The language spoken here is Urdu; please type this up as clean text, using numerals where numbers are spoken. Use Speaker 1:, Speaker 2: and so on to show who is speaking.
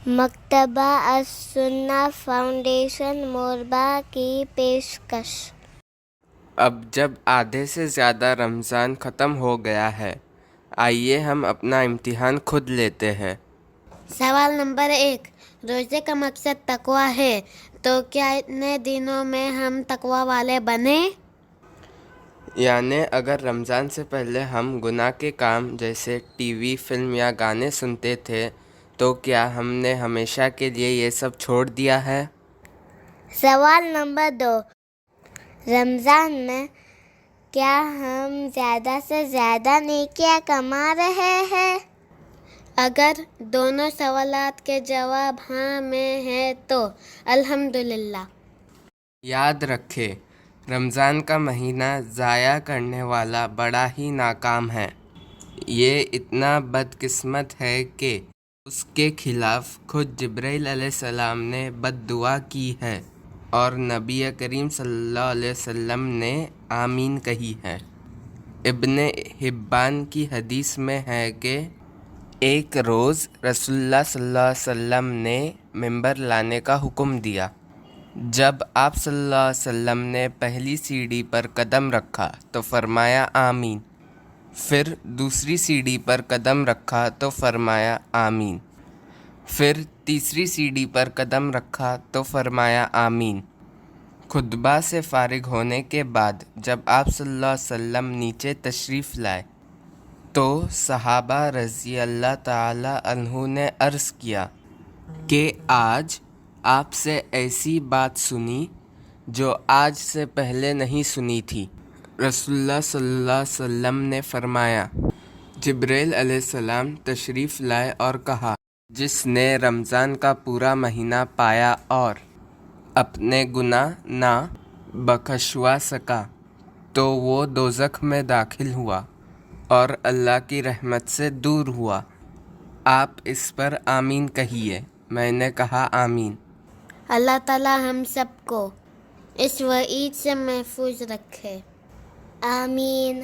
Speaker 1: مکتبہ السنہ فاؤنڈیشن موربہ کی پیشکش۔
Speaker 2: اب جب آدھے سے زیادہ رمضان ختم ہو گیا ہے، آئیے ہم اپنا امتحان خود لیتے ہیں۔
Speaker 3: سوال نمبر 1، روزے کا مقصد تقویٰ ہے، تو کیا اتنے دنوں میں ہم تقویٰ والے بنے؟
Speaker 2: یعنی اگر رمضان سے پہلے ہم گناہ کے کام جیسے ٹی وی، فلم یا گانے سنتے تھے، تو کیا ہم نے ہمیشہ کے لیے یہ سب چھوڑ دیا ہے؟
Speaker 1: سوال نمبر 2، رمضان میں کیا ہم زیادہ سے زیادہ نیکیاں کما رہے ہیں؟
Speaker 3: اگر دونوں سوالات کے جواب ہاں میں ہے تو الحمدللہ۔
Speaker 2: یاد رکھیں، رمضان کا مہینہ ضائع کرنے والا بڑا ہی ناکام ہے۔ یہ اتنا بدقسمت ہے کہ اس کے خلاف خود جبرائیل علیہ السلام نے بد دعا کی ہے اور نبی کریم صلی اللہ علیہ وسلم نے آمین کہی ہے۔ ابن حبان کی حدیث میں ہے کہ ایک روز رسول اللہ صلی اللہ علیہ وسلم نے ممبر لانے کا حکم دیا۔ جب آپ صلی اللہ علیہ وسلم نے پہلی سیڑھی پر قدم رکھا تو فرمایا آمین، پھر دوسری سیڑھی پر قدم رکھا تو فرمایا آمین، پھر تیسری سیڑھی پر قدم رکھا تو فرمایا آمین۔ خطبہ سے فارغ ہونے کے بعد جب آپ صلی اللہ علیہ وسلم نیچے تشریف لائے تو صحابہ رضی اللہ تعالی عنہ نے عرض کیا کہ آج آپ سے ایسی بات سنی جو آج سے پہلے نہیں سنی تھی۔ رسول اللہ صلی اللہ علیہ وسلم نے فرمایا، جبرائیل علیہ السلام تشریف لائے اور کہا، جس نے رمضان کا پورا مہینہ پایا اور اپنے گناہ نہ بخشوا سکا تو وہ دوزخ میں داخل ہوا اور اللہ کی رحمت سے دور ہوا۔ آپ اس پر آمین کہیے۔ میں نے کہا آمین۔
Speaker 3: اللہ تعالیٰ ہم سب کو اس وعید سے محفوظ رکھے۔
Speaker 1: آمین۔